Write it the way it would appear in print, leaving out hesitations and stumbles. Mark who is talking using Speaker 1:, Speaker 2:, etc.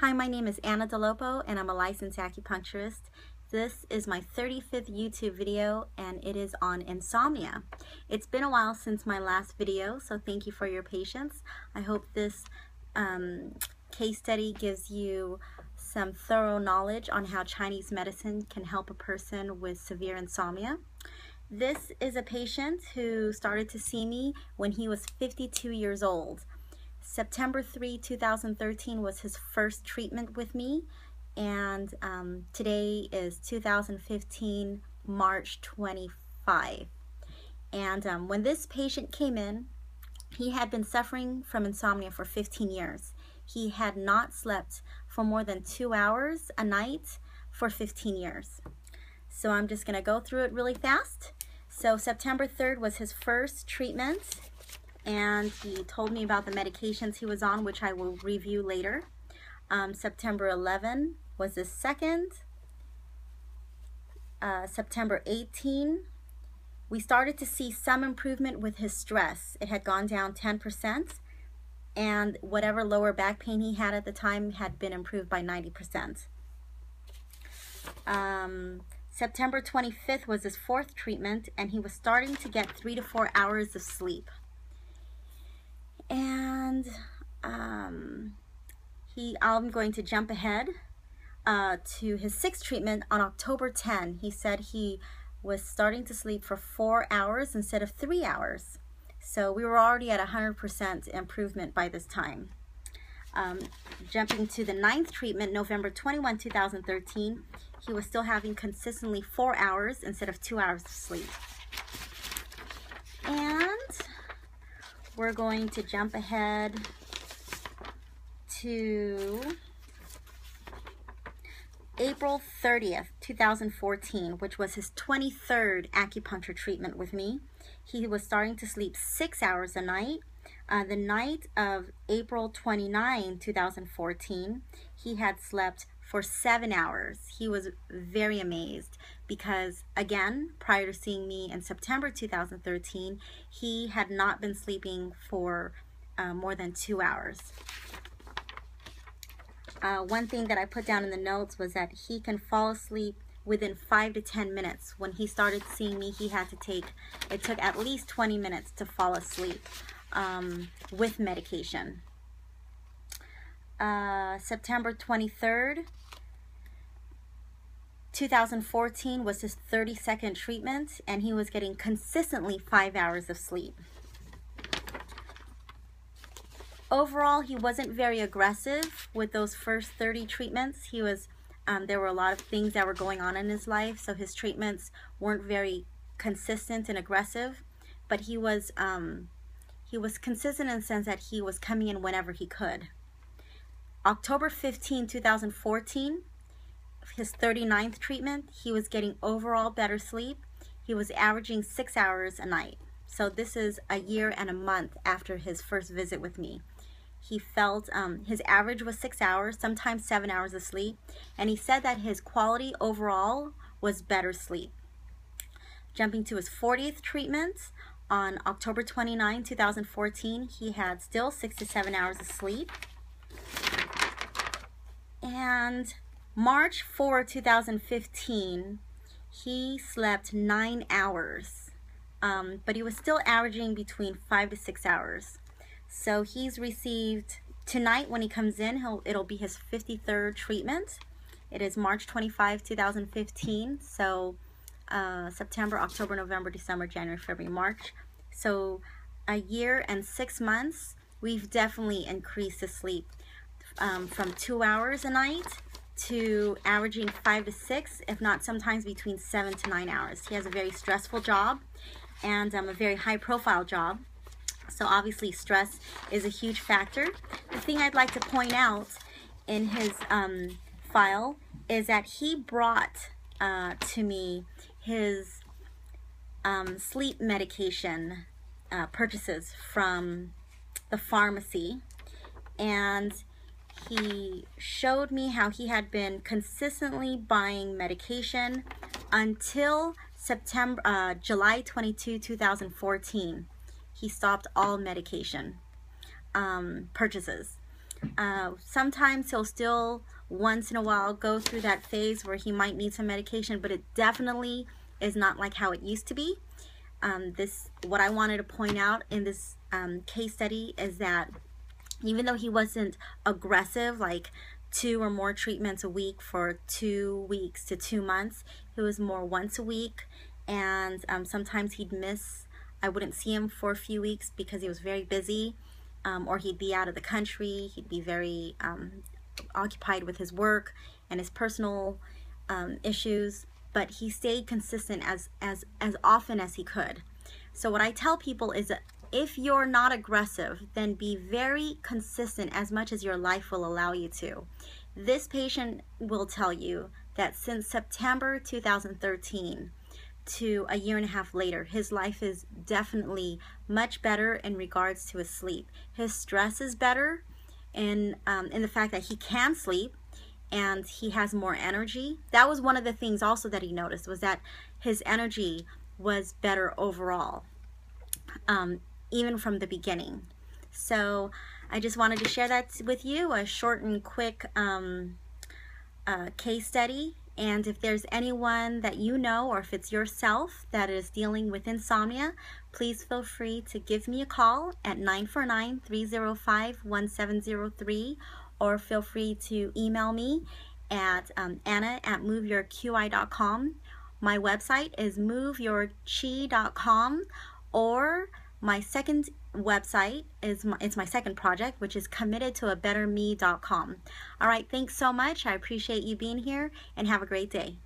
Speaker 1: Hi, my name is Anna Dolopo and I'm a licensed acupuncturist. This is my 35th YouTube video and it is on insomnia. It's been a while since my last video, so thank you for your patience. I hope this case study gives you some thorough knowledge on how Chinese medicine can help a person with severe insomnia. This is a patient who started to see me when he was 52 years old. September 3, 2013 was his first treatment with me, and today is 2015, March 25. And when this patient came in, he had been suffering from insomnia for 15 years. He had not slept for more than 2 hours a night for 15 years. So I'm just going to go through it really fast. So September 3rd was his first treatment, and he told me about the medications he was on, which I will review later. September 11 was his second. September 18, we started to see some improvement with his stress. It had gone down 10%, and whatever lower back pain he had at the time had been improved by 90%. September 25th was his fourth treatment, and he was starting to get 3 to 4 hours of sleep. And I'm going to jump ahead to his sixth treatment on October 10. He said he was starting to sleep for 4 hours instead of 3 hours. So we were already at 100% improvement by this time. Jumping to the ninth treatment, November 21, 2013, he was still having consistently 4 hours instead of 2 hours of sleep. And we're going to jump ahead to April 30th, 2014, which was his 23rd acupuncture treatment with me. He was starting to sleep 6 hours a night. The night of April 29, 2014, he had slept for 7 hours. He was very amazed because, again, prior to seeing me in September 2013, he had not been sleeping for more than 2 hours. One thing that I put down in the notes was that he can fall asleep within 5 to 10 minutes. When he started seeing me, it took at least 20 minutes to fall asleep with medication. September 23rd, 2014 was his 32nd treatment, and he was getting consistently 5 hours of sleep. Overall, he wasn't very aggressive with those first 30 treatments. There were a lot of things that were going on in his life, so his treatments weren't very consistent and aggressive, but he was consistent in the sense that he was coming in whenever he could. October 15, 2014, his 39th treatment, he was getting overall better sleep. He was averaging 6 hours a night. So this is a year and a month after his first visit with me. He felt his average was 6 hours, sometimes 7 hours of sleep, and he said that his quality overall was better sleep. Jumping to his 40th treatment on October 29, 2014, he had still 6 to 7 hours of sleep. And March 4, 2015, he slept 9 hours, but he was still averaging between 5 to 6 hours. So he's received, tonight when he comes in, it'll be his 53rd treatment. It is March 25, 2015, so September, October, November, December, January, February, March. So a year and 6 months, we've definitely increased his sleep from 2 hours a night to averaging 5 to 6, if not sometimes between 7 to 9 hours. He has a very stressful job and a very high profile job. So obviously stress is a huge factor. The thing I'd like to point out in his file is that he brought to me his sleep medication purchases from the pharmacy, and he showed me how he had been consistently buying medication until July 22, 2014. He stopped all medication purchases. Sometimes he'll still once in a while go through that phase where he might need some medication, but it definitely is not like how it used to be. What I wanted to point out in this case study is that even though he wasn't aggressive, like 2 or more treatments a week for 2 weeks to 2 months, he was more once a week, and sometimes he'd miss. I wouldn't see him for a few weeks because he was very busy, or he'd be out of the country. He'd be very occupied with his work and his personal issues, but he stayed consistent as often as he could. So what I tell people is that if you're not aggressive, then be very consistent as much as your life will allow you to. This patient will tell you that since September 2013 to a year and a half later, his life is definitely much better in regards to his sleep. His stress is better in the fact that he can sleep, and he has more energy. That was one of the things also that he noticed, was that his energy was better overall, even from the beginning. So I just wanted to share that with you, a short and quick case study. And if there's anyone that you know, or if it's yourself that is dealing with insomnia, please feel free to give me a call at 949-305-1703, or feel free to email me at anna@moveyourqi.com. My website is moveyourqi.com, or my second website is it's my second project, which is committedtoabetterme.com. All right, thanks so much. I appreciate you being here, and have a great day.